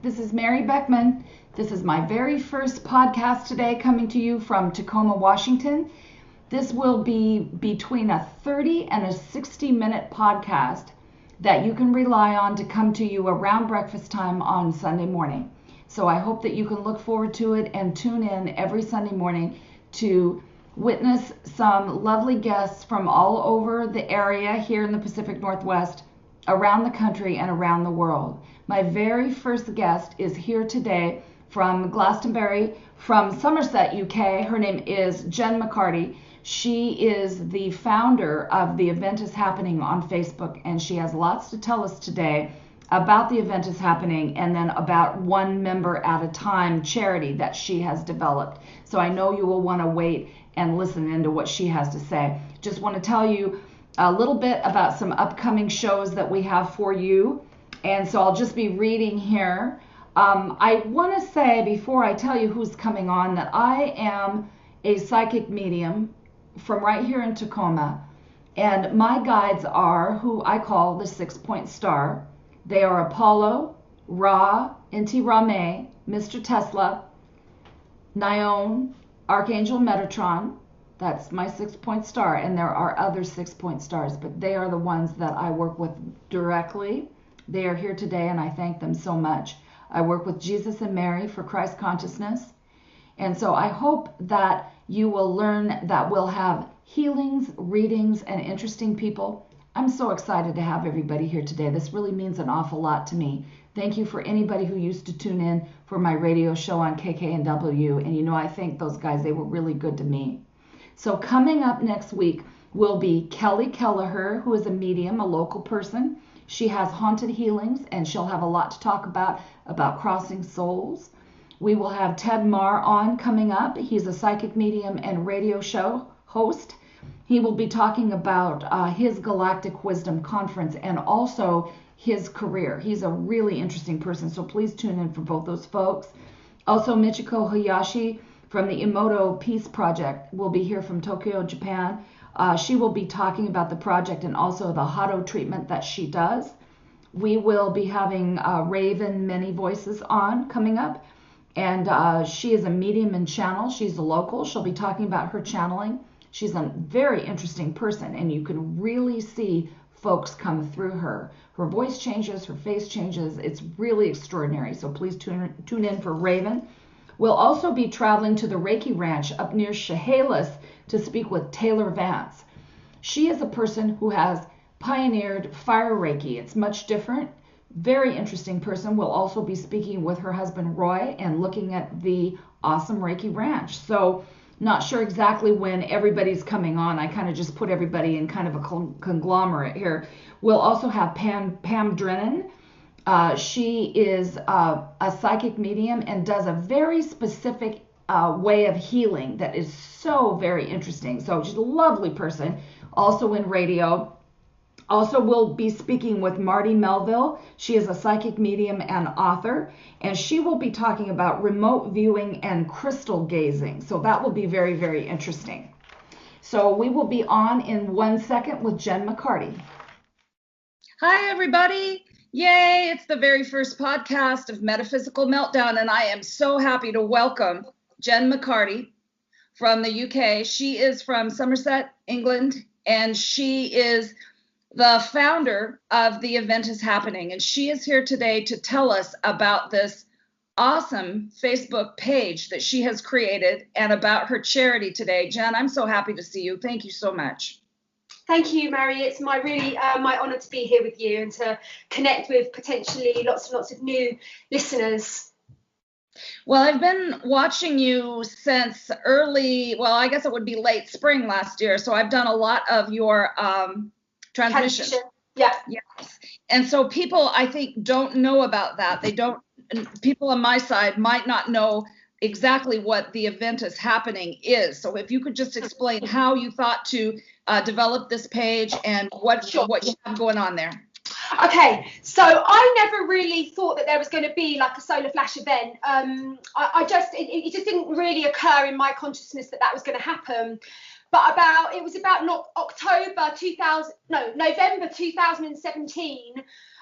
This is Mary Beckman. This is my very first podcast today, coming to you from Tacoma, Washington. This will be between a 30 and a 60-minute podcast that you can rely on to come to you around breakfast time on Sunday morning. So I hope that you can look forward to it and tune in every Sunday morning to witness some lovely guests from all over the area here in the Pacific Northwest, around the country and around the world. My very first guest is here today from Glastonbury, from Somerset, UK. Her name is Jen McCarty. She is the founder of The Event Is Happening on Facebook, and she has lots to tell us today about The Event Is Happening and then about One Member at a Time charity that she has developed. So I know you will want to wait and listen into what she has to say. Just want to tell you a little bit about some upcoming shows that we have for you. And so I'll just be reading here. I want to say before I tell you who's coming on that I am a psychic medium from right here in Tacoma. And my guides are who I call the 6-point star. They are Apollo, Ra, Inti Rame, Mr. Tesla, Nione, Archangel Metatron. That's my 6-point star, and there are other 6-point stars, but they are the ones that I work with directly. They are here today, and I thank them so much. I work with Jesus and Mary for Christ consciousness, and so I hope that you will learn that we'll have healings, readings, and interesting people. I'm so excited to have everybody here today. This really means an awful lot to me. Thank you for anybody who used to tune in for my radio show on KKNW, and you know I thank those guys. They were really good to me. So coming up next week will be Kelly Kelleher, who is a medium, a local person. She has haunted healings, and she'll have a lot to talk about crossing souls. We will have Ted Marr on coming up. He's a psychic medium and radio show host. He will be talking about his Galactic Wisdom Conference and also his career. He's a really interesting person, so please tune in for both those folks. Also, Michiko Hayashi from the Emoto Peace Project will be here from Tokyo, Japan. She will be talking about the project and also the Hado treatment that she does. We will be having Raven Many Voices on coming up, and she is a medium and channel. She's a local. She'll be talking about her channeling. She's a very interesting person, and you can really see folks come through her. Her voice changes, her face changes. It's really extraordinary, so please tune in for Raven. We'll also be traveling to the Reiki Ranch up near Chehalis to speak with Taylor Vance. She is a person who has pioneered fire Reiki. It's much different. Very interesting person. We'll also be speaking with her husband Roy and looking at the awesome Reiki Ranch. So not sure exactly when everybody's coming on. I kind of just put everybody in kind of a conglomerate here. We'll also have Pam Drennan. She is a psychic medium and does a very specific way of healing that is so very interesting. So she's a lovely person, also in radio. Also, we'll be speaking with Marty Melville. She is a psychic medium and author, and she will be talking about remote viewing and crystal gazing. So that will be very, very interesting. So we will be on in 1 second with Jen McCarty. Hi, everybody. Yay, it's the very first podcast of Metaphysical Meltdown, and I am so happy to welcome Jen McCarty from the UK. She is from Somerset, England, and she is the founder of The Event Is Happening, and she is here today to tell us about this awesome Facebook page that she has created and about her charity today. Jen, I'm so happy to see you. Thank you so much. Thank you, Mary. It's my honour to be here with you and to connect with potentially lots and lots of new listeners. Well, I've been watching you since I guess it would be late spring last year. So I've done a lot of your transmission. Yeah. Yes. And so people, I think, don't know about that. People on my side might not know exactly what The Event Is Happening is. So if you could just explain how you thought to develop this page and what you have going on there. Okay, so I never really thought that there was going to be like a solar flash event. It just didn't really occur in my consciousness that was going to happen. but it was about not November 2017.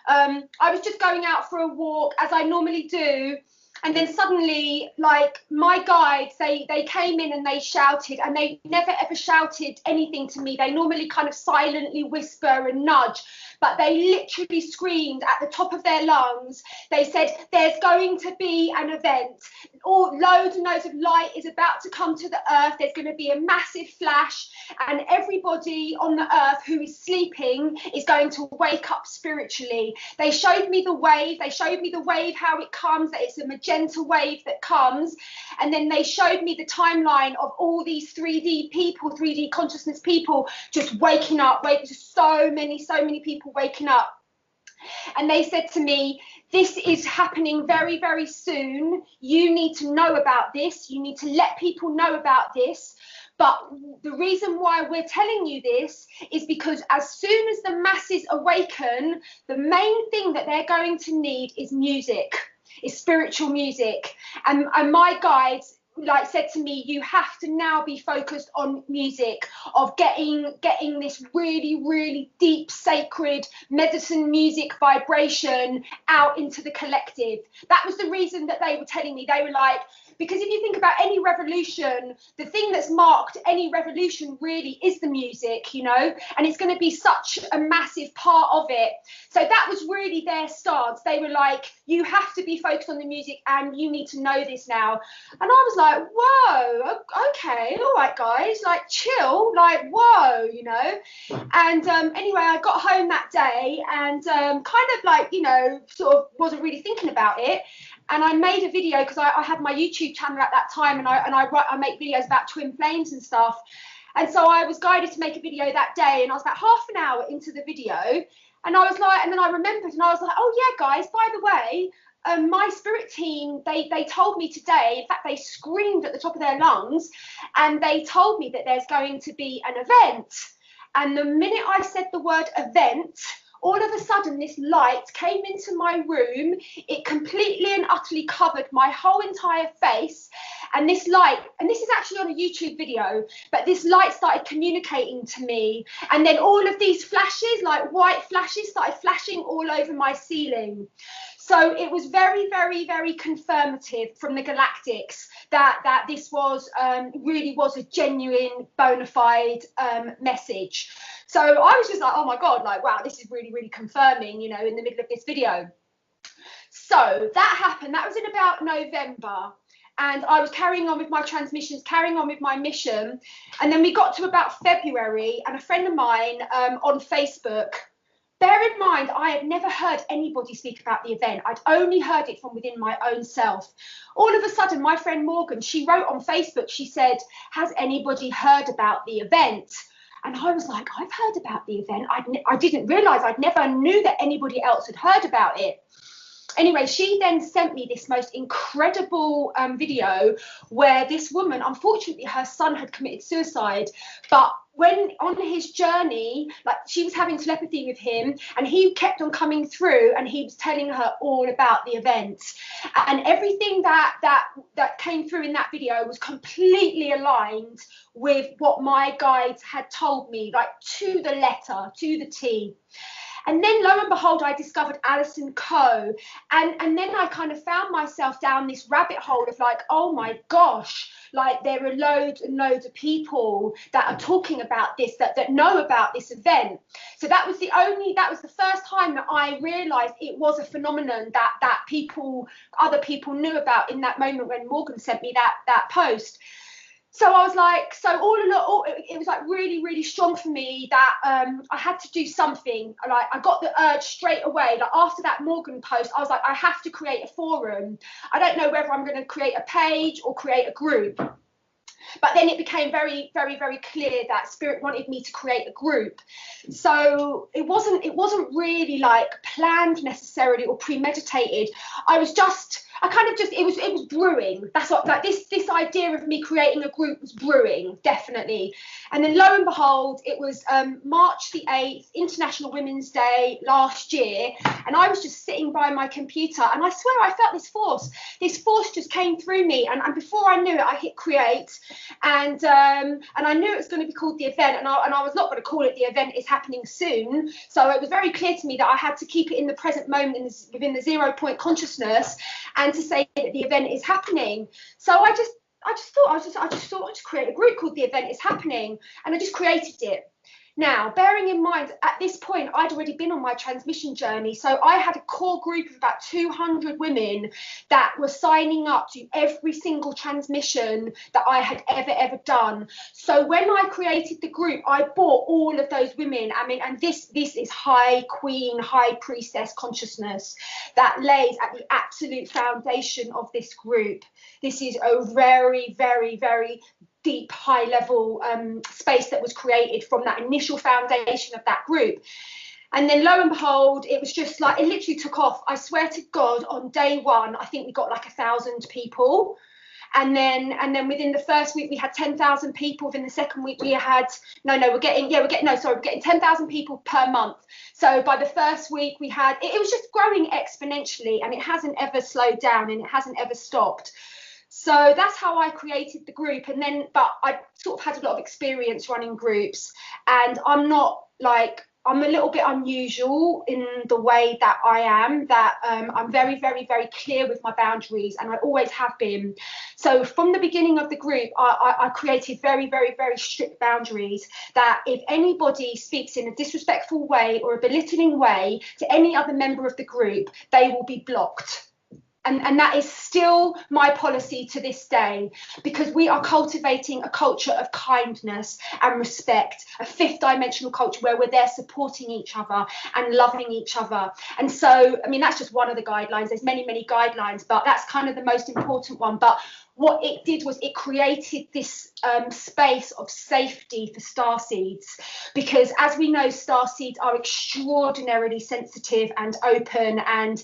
I was just going out for a walk as I normally do. And then suddenly, like, my guides, they came in and they shouted, and they never ever shouted anything to me. They normally kind of silently whisper and nudge, but they literally screamed at the top of their lungs. They said, there's going to be an event. Loads and loads of light is about to come to the earth. There's going to be a massive flash, and everybody on the earth who is sleeping is going to wake up spiritually. They showed me the wave. They showed me the wave, how it comes, that it's a magenta wave that comes. And then they showed me the timeline of all these 3D people, 3D consciousness people just waking up, just so many people waking up. And they said to me, this is happening very, very soon. You need to know about this. You need to let people know about this. But the reason why we're telling you this is because as soon as the masses awaken, the main thing that they're going to need is music, is spiritual music. And my guides said to me, you have to now be focused on music, of getting this really, really deep, sacred medicine music vibration out into the collective. That was the reason that they were telling me. They were like, because if you think about any revolution, the thing that's marked any revolution really is the music, and it's going to be such a massive part of it. So that was really their stance. They were like, you have to be focused on the music and you need to know this now. And I was like, whoa, okay, all right, guys, like, chill, like, whoa, And anyway, I got home that day and kind of like, sort of wasn't really thinking about it. And I made a video because I had my YouTube channel at that time, and I make videos about twin flames and stuff. And so I was guided to make a video that day, and I was about half an hour into the video, and I was like, and then I remembered, and I was like, oh yeah, guys, by the way, my spirit team, they told me today, in fact, they screamed at the top of their lungs, and they told me that there's going to be an event. And the minute I said the word event, all of a sudden this light came into my room. It completely and utterly covered my whole entire face. And this light, and this is actually on a YouTube video, but this light started communicating to me. And then all of these flashes, like white flashes, started flashing all over my ceiling. So it was very, very, very confirmative from the galactics that this was really was a genuine, bona fide message. So I was just like, oh my God, like, wow, this is really, really confirming, in the middle of this video. So that happened. That was in about November. And I was carrying on with my transmissions, carrying on with my mission. And then we got to about February, and a friend of mine on Facebook, bear in mind, I had never heard anybody speak about the event. I'd only heard it from within my own self. All of a sudden, my friend Morgan, she wrote on Facebook, she said, has anybody heard about the event? And I was like, I've heard about the event. I didn't realise, I'd never knew that anybody else had heard about it. Anyway, she then sent me this most incredible video where this woman, unfortunately, her son had committed suicide, but when on his journey, like, she was having telepathy with him, and he kept on coming through, and he was telling her all about the event, and everything that came through in that video was completely aligned with what my guides had told me, like, to the letter, to the T. And then, lo and behold, I discovered Alison Coe. And then I kind of found myself down this rabbit hole of like, oh my gosh, like, there are loads and loads of people that are talking about this, that know about this event. So that was the first time that I realized it was a phenomenon that other people knew about in that moment when Morgan sent me that post. So I was like, it was like really, really strong for me that I had to do something. Like, I got the urge straight away. Like, after that Morgan post, I was like, I have to create a forum. I don't know whether I'm going to create a page or create a group. But then it became very, very, very clear that Spirit wanted me to create a group. So it wasn't really like planned necessarily or premeditated. I was just I kind of just, it was brewing. That's what, like, this idea of me creating a group was brewing, definitely. And then lo and behold, it was March the 8th, International Women's Day last year, and I was just sitting by my computer, and I swear I felt this force just came through me, and before I knew it, I hit create, and I knew it was going to be called the event, and I was not going to call it the event is happening soon. So it was very clear to me that I had to keep it in the present moment, within the 0 point consciousness, and to say that the event is happening. So I just thought I'd create a group called the event is happening, and I just created it. Now, bearing in mind, at this point, I'd already been on my transmission journey. So I had a core group of about 200 women that were signing up to every single transmission that I had ever done. So when I created the group, I brought all of those women. I mean, and this is high queen, high priestess consciousness that lays at the absolute foundation of this group. This is a very, very, very deep, high level space that was created from that initial foundation of that group. And then lo and behold, it was just like, it literally took off. I swear to God, on day one, I think we got like 1,000 people. And then within the first week we had 10,000 people. Within the second week we had we're getting 10,000 people per month. So by the first week we had, it was just growing exponentially, and it hasn't ever slowed down, and it hasn't ever stopped. So that's how I created the group. But I sort of had a lot of experience running groups, and I'm a little bit unusual in the way that I am, that I'm very, very, very clear with my boundaries, and I always have been. So from the beginning of the group, I created very, very, very strict boundaries that if anybody speaks in a disrespectful way or a belittling way to any other member of the group, they will be blocked. And that is still my policy to this day, because we are cultivating a culture of kindness and respect, a fifth dimensional culture where we're there supporting each other and loving each other. And so, I mean, that's just one of the guidelines. There's many, many guidelines, but that's kind of the most important one. But what it did was it created this space of safety for starseeds, because as we know, starseeds are extraordinarily sensitive and open and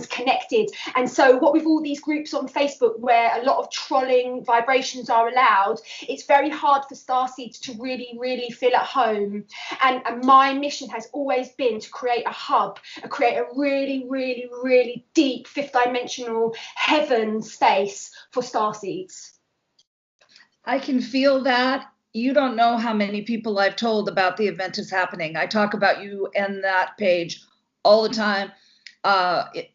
connected. And so what with all these groups on Facebook where a lot of trolling vibrations are allowed, it's very hard for starseeds to really, really feel at home. And my mission has always been to create a hub, create a really, really, really deep fifth dimensional heaven space for starseeds. I can feel that. You don't know how many people I've told about the event is happening. I talk about you and that page all the time. I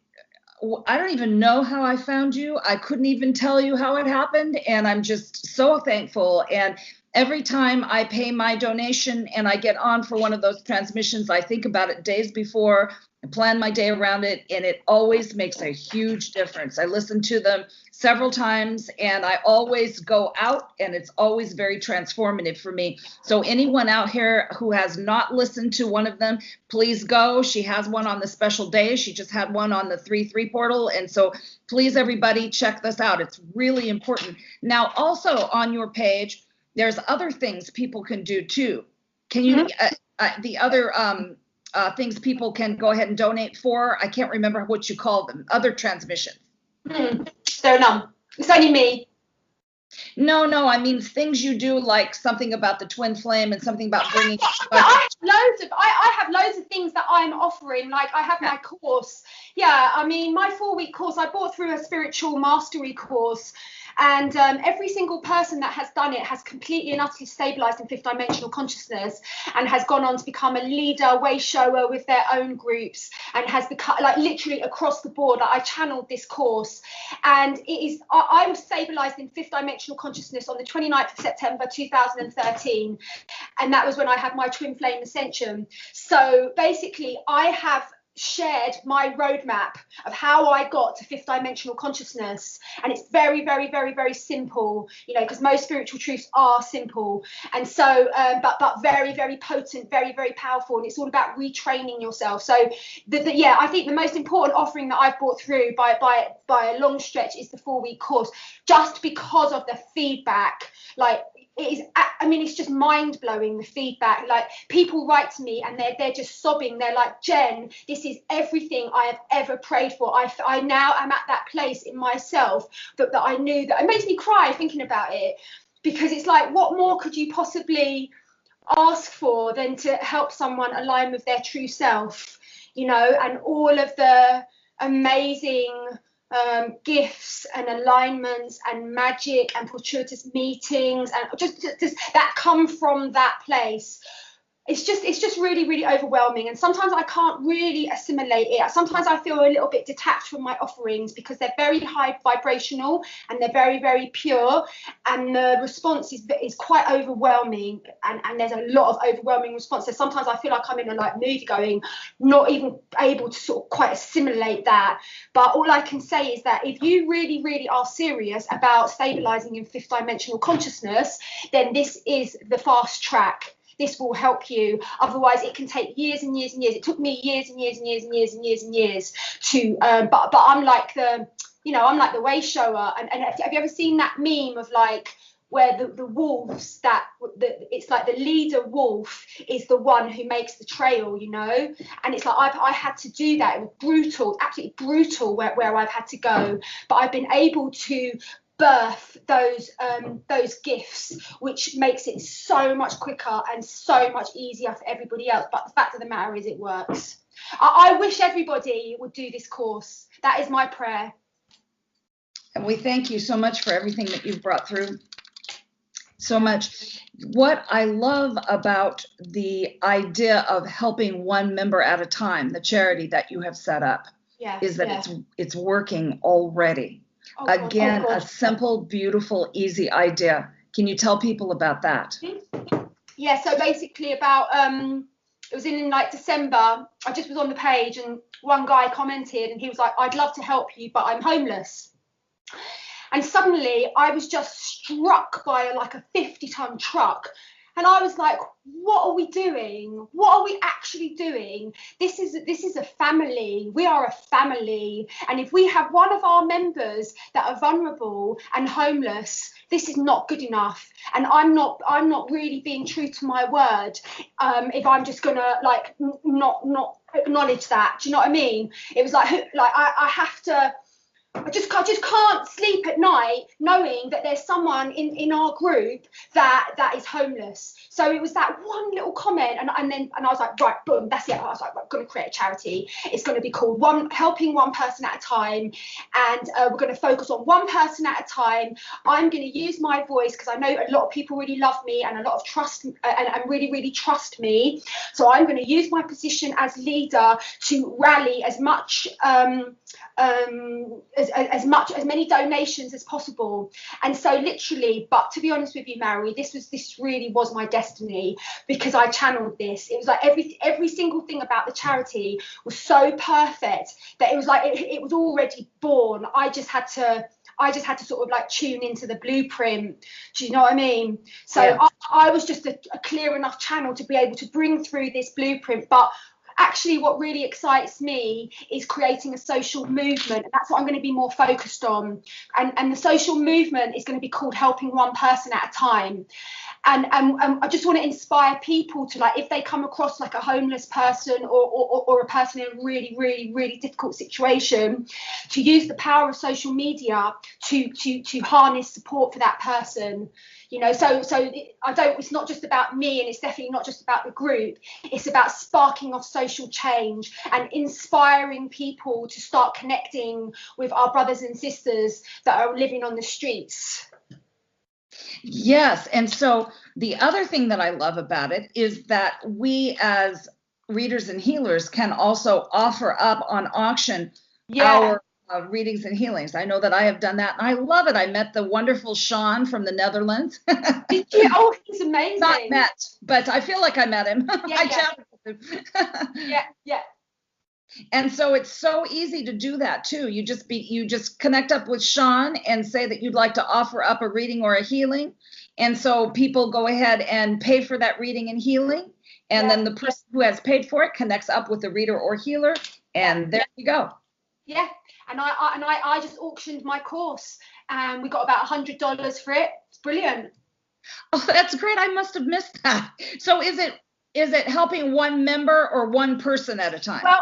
don't even know how I found you. I couldn't even tell you how it happened. And I'm just so thankful. And every time I pay my donation and I get on for one of those transmissions, I think about it days before. I plan my day around it, and it always makes a huge difference. I listen to them several times, and I always go out, and it's always very transformative for me. So anyone out here who has not listened to one of them, please go. She has one on the special day. She just had one on the 3-3 portal. And so please, everybody, check this out. It's really important. Now, also on your page, there's other things people can do too. Can you, the other things people can go ahead and donate for? I can't remember what you call them. Other transmissions. There are none. It's only me. No, I mean things you do, like something about the twin flame and something about bringing. I have loads of things that I'm offering. Like I have my course. Yeah, I mean my 4-week course. I bought through a spiritual mastery course. And every single person that has done it has completely and utterly stabilized in fifth dimensional consciousness and has gone on to become a leader, way shower with their own groups, and has become, like, literally across the board. Like, I channeled this course, and it is, I was stabilized in fifth dimensional consciousness on the 29th of September 2013, and that was when I had my twin flame ascension. So basically I have shared my roadmap of how I got to fifth dimensional consciousness, and it's very, very, very, very simple, you know, because most spiritual truths are simple, and so but very, very potent, very, very powerful, and it's all about retraining yourself. So I think the most important offering that I've brought through by a long stretch is the 4-week course, just because of the feedback Like, it is, I mean, it's just mind blowing, the feedback. Like, people write to me and they're just sobbing. They're like, Jen, this is everything I have ever prayed for. I now am at that place in myself that I knew that. It makes me cry thinking about it, because it's like, what more could you possibly ask for than to help someone align with their true self, you know, and all of the amazing gifts and alignments and magic and fortuitous meetings and just that come from that place. It's just really, really overwhelming, and sometimes I can't really assimilate it. Sometimes I feel a little bit detached from my offerings because they're very high vibrational and they're very, very pure, and the response is quite overwhelming, and there's a lot of overwhelming responses. Sometimes I feel like I'm in a like movie going, not even able to sort of quite assimilate that. But all I can say is that if you really, really are serious about stabilizing in fifth dimensional consciousness, then this is the fast track. This will help you. Otherwise, it can take years and years and years. It took me years and years and years and years and years and years to. But I'm like I'm like the way shower. And have you ever seen that meme of like where the wolves it's like the leader wolf is the one who makes the trail, you know? And it's like I had to do that. It was brutal, absolutely brutal where I've had to go. But I've been able to birth those gifts, which makes it so much quicker and so much easier for everybody else. But the fact of the matter is, it works. I wish everybody would do this course. That is my prayer. And we thank you so much for everything that you've brought through. So much. What I love about the idea of helping one member at a time, the charity that you have set up, is that it's working already. Again, a simple, beautiful, easy idea. Can you tell people about that? Yeah, so basically about it was in like December. I just was on the page and one guy commented and he was like, I'd love to help you, but I'm homeless. And suddenly I was just struck by like a 50-ton truck. And I was like, what are we doing? What are we actually doing? This is a family. We are a family. And if we have one of our members that are vulnerable and homeless, this is not good enough. And I'm not really being true to my word if I'm just gonna like not acknowledge that. Do you know what I mean? It was like I have to. I just can't sleep at night knowing that there's someone in our group that is homeless. So it was that one little comment, and I was like, right, boom, that's it. I was like, I'm going to create a charity. It's going to be called Helping One Person at a Time, and we're going to focus on one person at a time. I'm going to use my voice because I know a lot of people really love me and a lot of trust and really, really trust me. So I'm going to use my position as leader to rally as many donations as possible. And so literally, but to be honest with you, Mary, this really was my destiny, because I channeled this. It was like every single thing about the charity was so perfect that it was like it was already born. I just had to sort of like tune into the blueprint. Do you know what I mean? So yeah. I was just a clear enough channel to be able to bring through this blueprint. But actually what really excites me is creating a social movement, and that's what I'm going to be more focused on. And the social movement is going to be called Helping One Person at a Time. And I just want to inspire people to, like, if they come across like a homeless person or a person in a really, really, really difficult situation, to use the power of social media to harness support for that person. You know, so it's not just about me, and it's definitely not just about the group. It's about sparking off social change and inspiring people to start connecting with our brothers and sisters that are living on the streets. Yes. And so the other thing that I love about it is that we as readers and healers can also offer up on auction our readings and healings. I know that I have done that, and I love it. I met the wonderful Sean from the Netherlands. Did you? Oh, he's amazing. Not met, but I feel like I met him. I chatted with him. Yeah. And so it's so easy to do that too. You just connect up with Sean and say that you'd like to offer up a reading or a healing. And so people go ahead and pay for that reading and healing. And then the person who has paid for it connects up with the reader or healer. And there you go. Yeah. And I just auctioned my course, and we got about $100 for it. It's brilliant. Oh, that's great. I must have missed that. So is it helping one member or one person at a time? Well,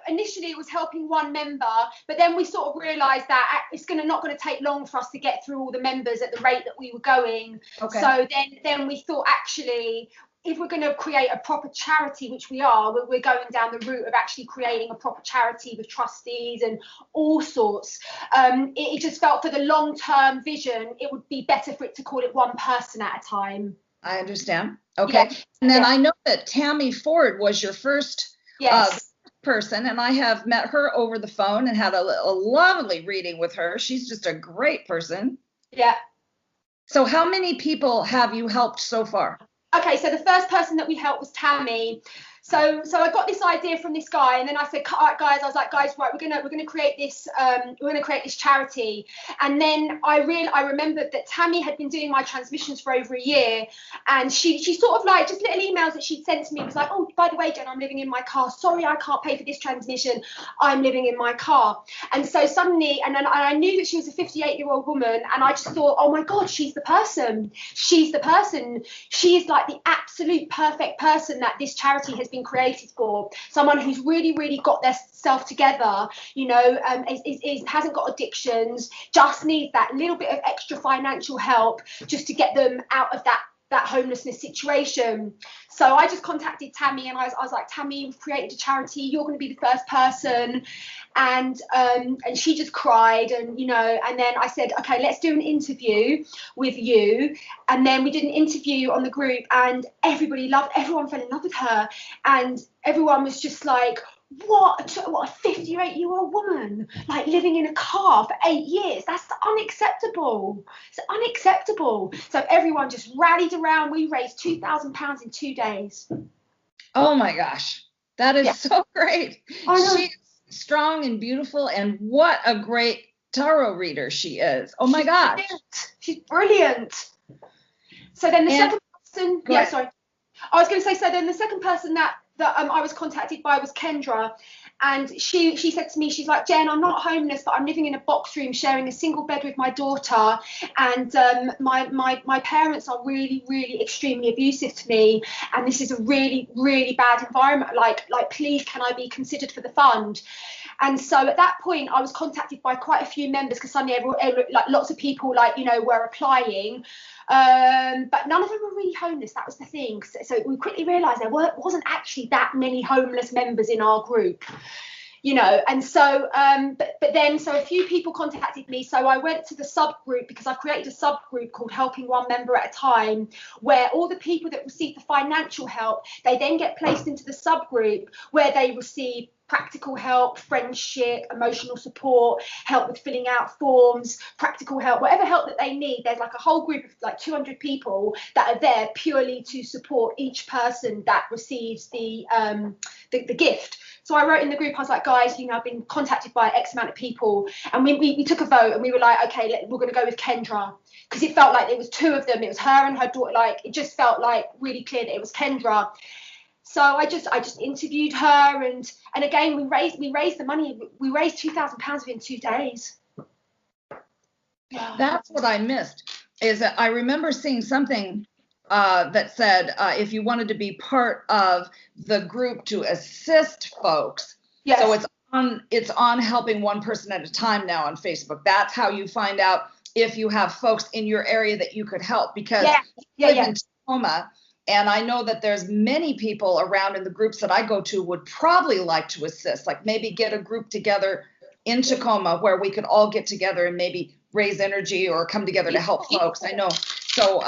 initially it was helping one member, but then we sort of realised that it's not going to take long for us to get through all the members at the rate that we were going. Okay. So then we thought, actually, if we're going to create a proper charity, which we are, we're going down the route of actually creating a proper charity with trustees and all sorts. It just felt, for the long-term vision, it would be better for it to call it one person at a time. I understand. Okay. Yeah. And then I know that Tammy Ford was your first person, and I have met her over the phone and had a lovely reading with her. She's just a great person. Yeah. So how many people have you helped so far? Okay, so the first person that we helped was Tammy. So I got this idea from this guy, and then I said, all right, guys, right, we're gonna create this charity. And then I remembered that Tammy had been doing my transmissions for over a year, and she sort of like, just little emails that she'd sent to me was like, oh, by the way, Jen, I'm living in my car. Sorry, I can't pay for this transmission. I'm living in my car. And so suddenly, and then I knew that she was a 58-year-old woman, and I just thought, oh my God, she's the person. She's the person. She is like the absolute perfect person that this charity has been created for. Someone who's really, really got their self together, hasn't got addictions, just needs that little bit of extra financial help just to get them out of that homelessness situation. So I just contacted Tammy, and I was like, Tammy, we've created a charity, you're going to be the first person. And she just cried, and then I said, okay, let's do an interview with you. And then we did an interview on the group, and everyone fell in love with her, and everyone was just like, what a 58-year-old woman, like, living in a car for 8 years. That's unacceptable. It's unacceptable. So everyone just rallied around. We raised £2,000 in 2 days. Oh my gosh, that is so great. I know. She's strong and beautiful, and what a great tarot reader she is. Oh my gosh. She's brilliant. So then the second person, sorry. I was going to say, so then the second person that I was contacted by was Kendra, and she said to me, she's like, Jen, I'm not homeless, but I'm living in a box room sharing a single bed with my daughter, and my parents are really, really extremely abusive to me, and this is a really, really bad environment, like please, can I be considered for the fund? And so at that point, I was contacted by quite a few members, because suddenly lots of people were applying, but none of them were really homeless. That was the thing. So we quickly realised there wasn't actually that many homeless members in our group, and so but then a few people contacted me. So I went to the subgroup, because I've created a subgroup called Helping One Member at a Time, where all the people that receive the financial help, they then get placed into the subgroup where they receive practical help, friendship, emotional support, help with filling out forms, practical help, whatever help that they need. There's like a whole group of like 200 people that are there purely to support each person that receives the gift. So I wrote in the group, I was like, guys, I've been contacted by X amount of people, and we took a vote, and we were like, okay, we're going to go with Kendra, because it felt like it was two of them. It was her and her daughter. Like, it just felt like really clear that it was Kendra. So I just interviewed her, and again we raised the money. We raised £2,000 within 2 days. That's what I missed. Is that I remember seeing something that said if you wanted to be part of the group to assist folks. Yes. So it's on Helping One Person at a Time now on Facebook. That's how you find out if you have folks in your area that you could help, because I live in Tacoma. And I know that there's many people around in the groups that I go to would probably like to assist, like maybe get a group together in Tacoma where we could all get together and maybe raise energy or come together to help folks. I know. So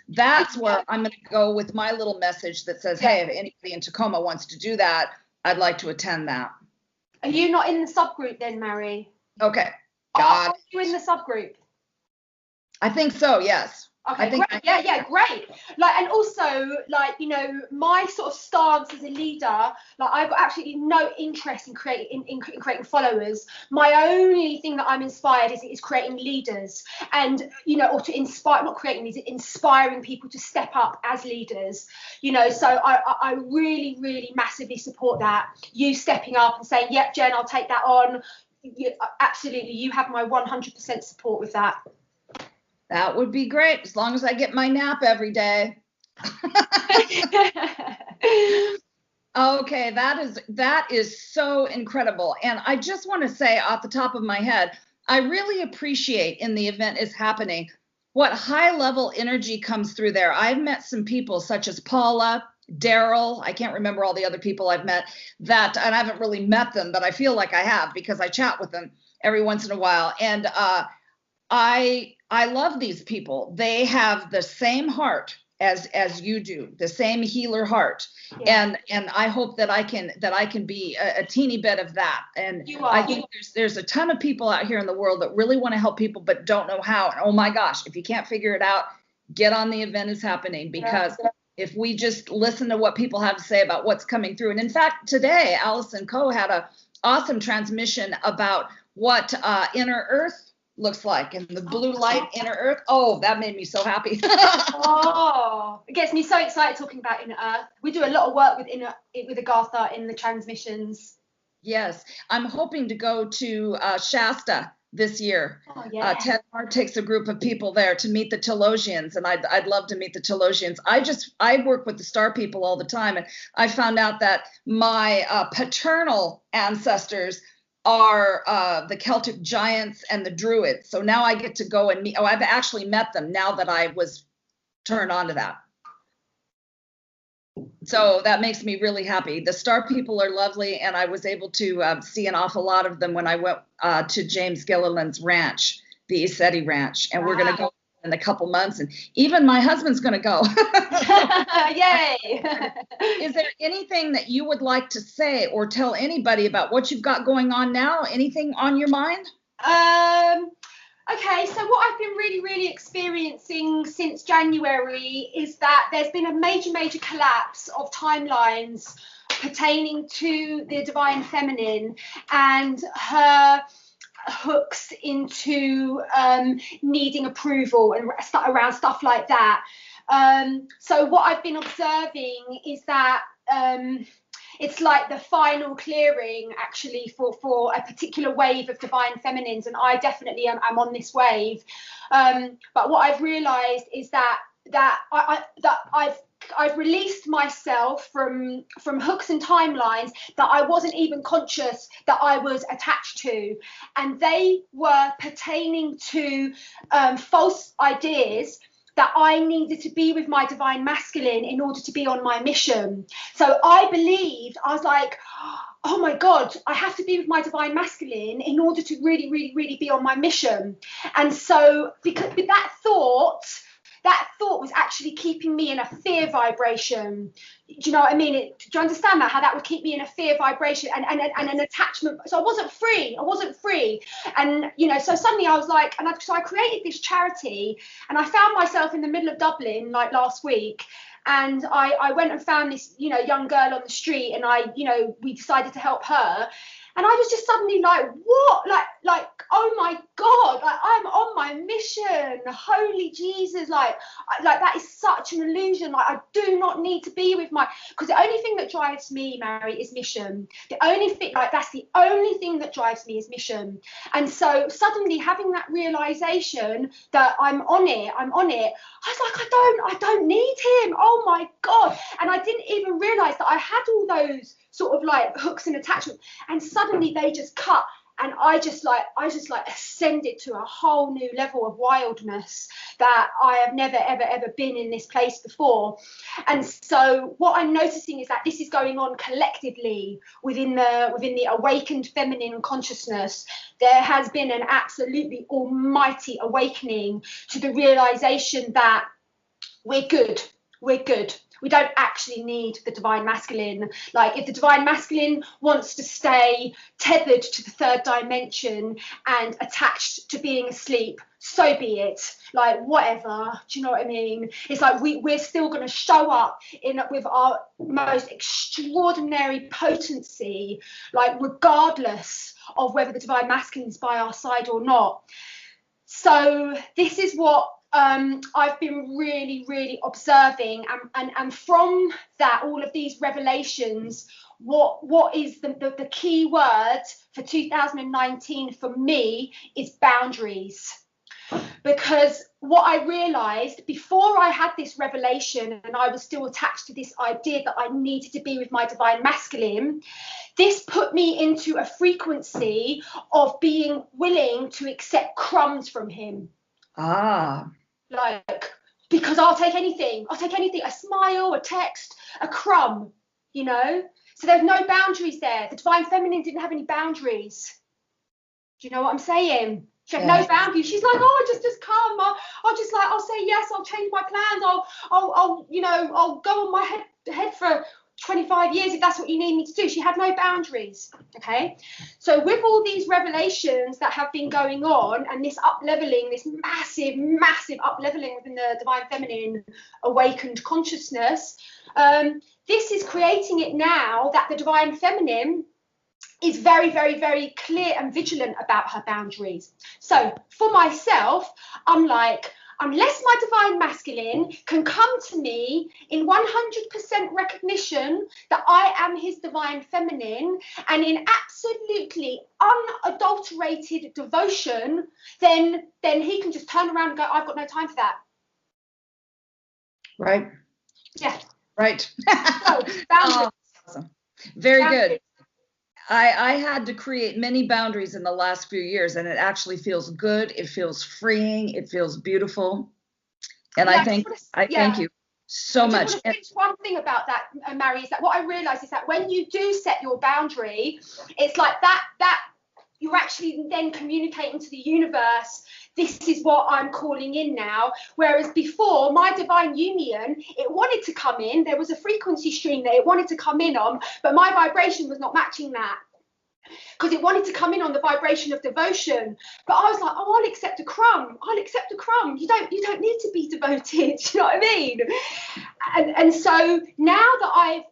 that's where I'm going to go with my little message that says, hey, if anybody in Tacoma wants to do that, I'd like to attend that. Are you not in the subgroup then, Mary? Okay. Are you in the subgroup? I think so, yes. Okay, great. Great. Like, and also, like, my sort of stance as a leader, like, I've got absolutely no interest in creating followers. My only thing that I'm inspired is creating leaders, and or to inspire, not creating leaders, inspiring people to step up as leaders. So I really, really massively support that. You stepping up and saying, yep, Jen, I'll take that on. Absolutely, you have my 100% support with that. That would be great, as long as I get my nap every day. Okay, that is so incredible. And I just want to say off the top of my head, I really appreciate in the event is happening what high level energy comes through there. I've met some people such as Paula, Daryl, I can't remember all the other people I've met and I haven't really met them, but I feel like I have because I chat with them every once in a while. And I love these people. They have the same heart as you do, the same healer heart. Yeah. And I hope that I can be a teeny bit of that. And I think there's a ton of people out here in the world that really want to help people but don't know how. And oh my gosh, if you can't figure it out, get on the event is happening, because if we just listen to what people have to say about what's coming through. And in fact, today Allison Coe had an awesome transmission about what inner earth looks like, and the blue light inner earth. Oh, that made me so happy. Oh, it gets me so excited talking about inner earth. We do a lot of work with Agatha in the transmissions. Yes, I'm hoping to go to Shasta this year. Oh, yeah. Ted Marr takes a group of people there to meet the Telosians, and I'd love to meet the Telosians. I work with the star people all the time, and I found out that my paternal ancestors are the Celtic giants and the Druids. So now I get to go and meet. Oh, I've actually met them now that I was turned on to that. So that makes me really happy. The star people are lovely, and I was able to see an awful lot of them when I went to James Gilliland's ranch, the Isetti Ranch, and we're going to go in a couple months, and even my husband's going to go. Yay! Is there anything that you would like to say or tell anybody about what you've got going on now? Anything on your mind? Okay, so what I've been really experiencing since January is that there's been a major collapse of timelines pertaining to the divine feminine and her hooks into needing approval and around stuff like that. So what I've been observing is that it's like the final clearing actually for a particular wave of divine feminines, and I definitely am on this wave. But what I've realized is that I've released myself from hooks and timelines that I wasn't even conscious that I was attached to, and they were pertaining to false ideas that I needed to be with my divine masculine in order to be on my mission. So I was like, oh my God, I have to be with my divine masculine in order to really be on my mission. And so because with that thought was actually keeping me in a fear vibration. Do you know what I mean? Do you understand that? How that would keep me in a fear vibration and an attachment. So I wasn't free. And, so suddenly I was like, so I created this charity, and I found myself in the middle of Dublin, like last week. And I went and found this, young girl on the street, and we decided to help her. And I was just suddenly like, what? Like, oh my God, like I'm on my mission. Holy Jesus, like that is such an illusion. Like I do not need to be with because the only thing that drives me, Mary, is mission. That's the only thing that drives me is mission. And so suddenly having that realization that I'm on it, I was like, I don't need him. Oh my God. And I didn't even realize that I had all those sort of like hooks and attachment, and suddenly they just cut, and I just ascended to a whole new level of wildness that I have never ever been in this place before. And so what I'm noticing is that this is going on collectively within the awakened feminine consciousness. There has been an absolutely almighty awakening to the realization that we're good. We don't actually need the divine masculine. Like if the divine masculine wants to stay tethered to the third dimension and attached to being asleep, so be it. Like whatever, do you know what I mean? It's like we're still going to show up with our most extraordinary potency, like regardless of whether the divine masculine is by our side or not. So this is what I've been really observing, and from that, all of these revelations, what is the key word for 2019 for me is boundaries. Because what I realized before I had this revelation and I was still attached to this idea that I needed to be with my divine masculine, this put me into a frequency of being willing to accept crumbs from him. Like, because I'll take anything, a smile, a text, a crumb, you know? So there's no boundaries there. The divine feminine didn't have any boundaries. Do you know what I'm saying? She had no boundaries. She's like, oh, just come. I'll say yes. I'll change my plans. I'll go on my head for 25 years if that's what you need me to do. She had no boundaries. Okay. So with all these revelations that have been going on and this up-leveling, this massive up-leveling within the divine feminine awakened consciousness, this is creating it now that the divine feminine is very, very, very clear and vigilant about her boundaries. So for myself, I'm like, unless my divine masculine can come to me in 100% recognition that I am his divine feminine and in absolutely unadulterated devotion, then he can just turn around and go, I've got no time for that. Right. Yeah. Right. So, boundaries. Awesome. Very good. I had to create many boundaries in the last few years, and it actually feels good. It feels freeing. It feels beautiful. And I thank you so much. I just one thing about that, Mary, is that what I realized is that when you do set your boundary, it's like that you're actually then communicating to the universe, this is what I'm calling in now. Whereas before, my divine union, it wanted to come in. There was a frequency stream there it wanted to come in on, but my vibration was not matching that. Because it wanted to come in on the vibration of devotion. But I was like, oh, I'll accept a crumb. You don't need to be devoted. Do you know what I mean? And so now that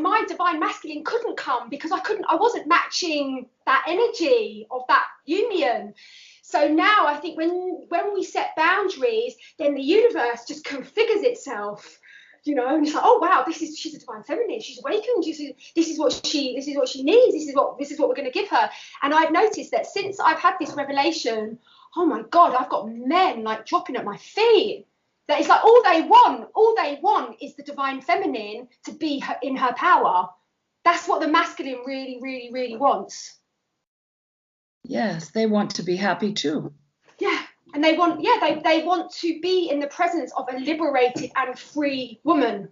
my divine masculine couldn't come because I wasn't matching that energy of that union. So now I think when we set boundaries, then the universe just configures itself. You know, and it's like, oh wow, she's a divine feminine. She's awakened. This is what she needs. This is what we're going to give her. And I've noticed that since I've had this revelation, oh my God, I've got men like dropping at my feet. That it's like all they want is the divine feminine to be in her power. That's what the masculine really, really, really wants. Yes, they want to be happy too. Yeah. And they want to be in the presence of a liberated and free woman.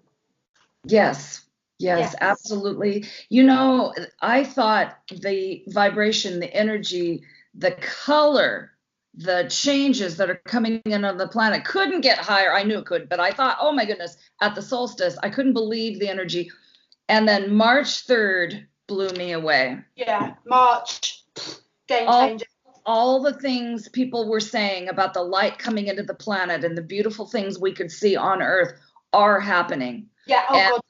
Yes, absolutely. You know, I thought the vibration, the energy, the color, the changes that are coming in on the planet couldn't get higher. I knew it could, but I thought, oh my goodness, at the solstice, I couldn't believe the energy. And then March 3rd blew me away. Yeah, March, game changer. All the things people were saying about the light coming into the planet and the beautiful things we could see on Earth are happening. Yeah. God.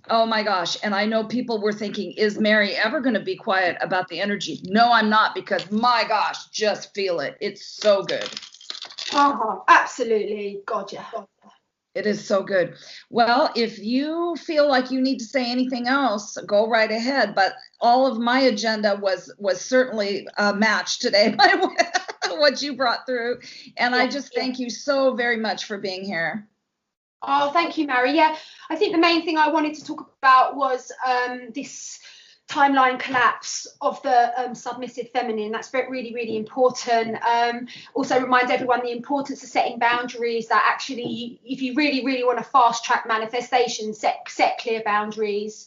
Oh my gosh. And I know people were thinking, is Mary ever going to be quiet about the energy? No, I'm not, because my gosh, just feel it. It's so good. Absolutely. God, yeah. It is so good. Well, if you feel like you need to say anything else, go right ahead. But all of my agenda was certainly matched today by what you brought through. And I just thank you so very much for being here. Oh, thank you, Mary. Yeah, I think the main thing I wanted to talk about was this timeline collapse of the submissive feminine. That's really, really important. Also remind everyone the importance of setting boundaries, that actually if you really, really want to fast track manifestation, set clear boundaries.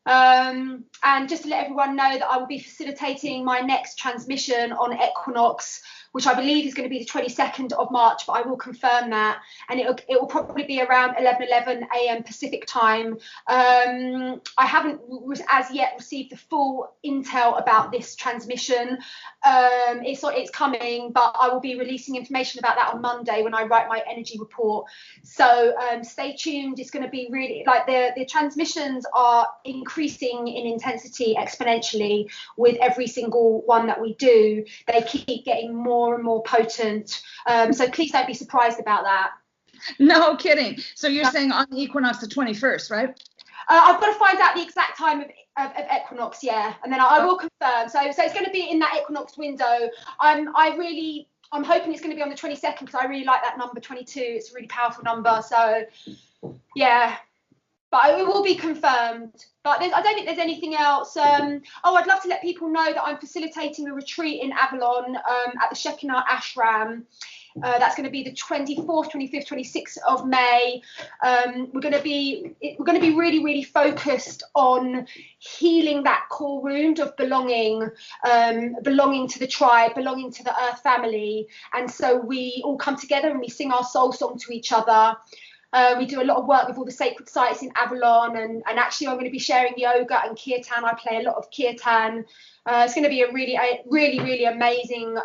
And just to let everyone know that I will be facilitating my next transmission on equinox, which I believe is going to be the 22nd of March, but I will confirm that. And it will probably be around 11 a.m. Pacific time. I haven't as yet received the full intel about this transmission. It's coming, but I will be releasing information about that on Monday when I write my energy report. So stay tuned. It's going to be really, like, the transmissions are increasing in intensity exponentially with every single one that we do. They keep getting more and more potent. So please don't be surprised about that. No kidding. So you're saying on the equinox the 21st, right? I've got to find out the exact time of equinox, yeah, and then I will confirm. So it's going to be in that equinox window. I really I'm hoping it's going to be on the 22nd because I really like that number 22. It's a really powerful number. So yeah, but it will be confirmed. But I don't think there's anything else. I'd love to let people know that I'm facilitating a retreat in Avalon at the Shekinah Ashram. That's going to be the 24th, 25th, 26th of May. We're going to be really, really focused on healing that core wound of belonging to the tribe, belonging to the Earth family. And so we all come together and we sing our soul song to each other. We do a lot of work with all the sacred sites in Avalon, and actually I'm going to be sharing yoga and kirtan. I play a lot of kirtan. It's going to be a really amazing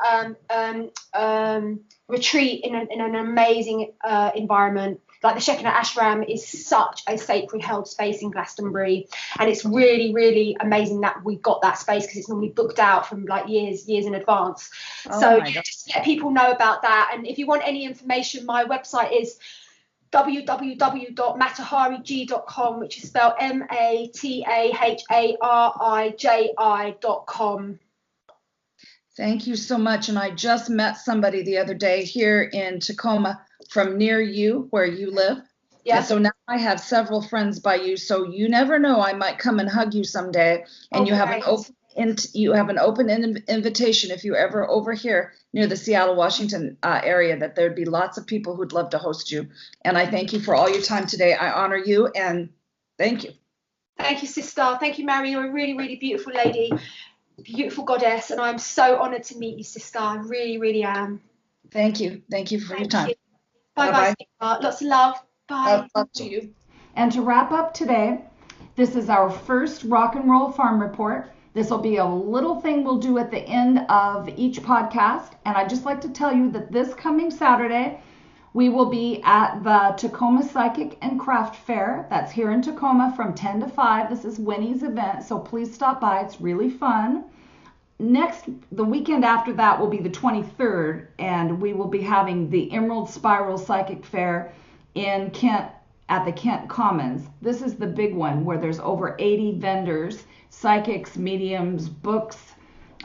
retreat in an amazing environment. Like the Shekinah Ashram is such a sacred held space in Glastonbury, and it's really amazing that we got that space because it's normally booked out from like years in advance. So just to let people know about that. And if you want any information, my website is www.matahariji.com, which is spelled MATAHARIJI.com. Thank you so much. And I just met somebody the other day here in Tacoma from near you, where you live. Yeah. And so now I have several friends by you. So you never know, I might come and hug you someday. And you have an open invitation if you're ever over here near the Seattle, Washington area, that there'd be lots of people who'd love to host you. And I thank you for all your time today. I honor you and thank you. Thank you, sister. Thank you, Mary. You're a really beautiful lady, beautiful goddess. And I'm so honored to meet you, sister. I really am. Thank you. Thank you for your time. Bye. Lots of love. Bye. Love to you. And to wrap up today, this is our first Rock and Roll Farm Report. This will be a little thing we'll do at the end of each podcast. And I'd just like to tell you that this coming Saturday, we will be at the Tacoma Psychic and Craft Fair. That's here in Tacoma from 10 to 5. This is Winnie's event, so please stop by. It's really fun. The weekend after that will be the 23rd, and we will be having the Emerald Spiral Psychic Fair in Kent at the Kent Commons. This is the big one where there's over 80 vendors, psychics, mediums, books,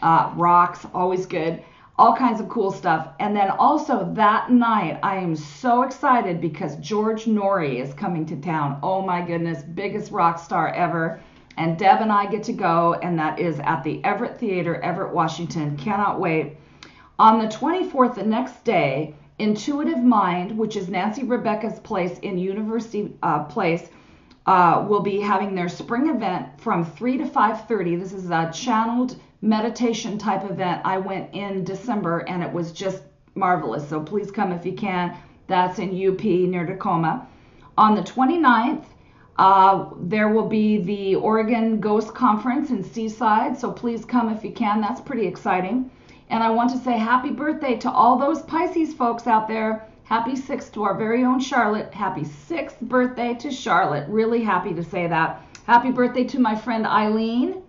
rocks, always good, all kinds of cool stuff. And then also that night, I am so excited because George Norrie is coming to town. Oh my goodness, biggest rock star ever. And Deb and I get to go, and that is at the Everett Theater, Everett, Washington. Cannot wait. On the 24th, the next day, Intuitive Mind, which is Nancy Rebecca's place in University Place, will be having their spring event from 3 to 5:30. This is a channeled meditation type event. I went in December, and it was just marvelous. So please come if you can. That's in UP near Tacoma. On the 29th, there will be the Oregon Ghost Conference in Seaside. So please come if you can. That's pretty exciting. And I want to say happy birthday to all those Pisces folks out there. Happy 6th to our very own Charlotte. Happy 6th birthday to Charlotte. Really happy to say that. Happy birthday to my friend Eileen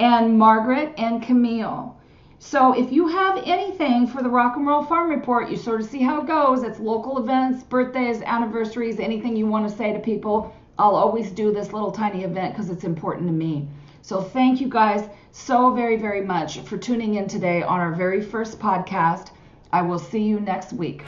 and Margaret and Camille. So if you have anything for the Rock and Roll Farm Report, you sort of see how it goes. It's local events, birthdays, anniversaries, anything you want to say to people. I'll always do this little tiny event because it's important to me. So thank you guys so very much for tuning in today on our very first podcast. I will see you next week.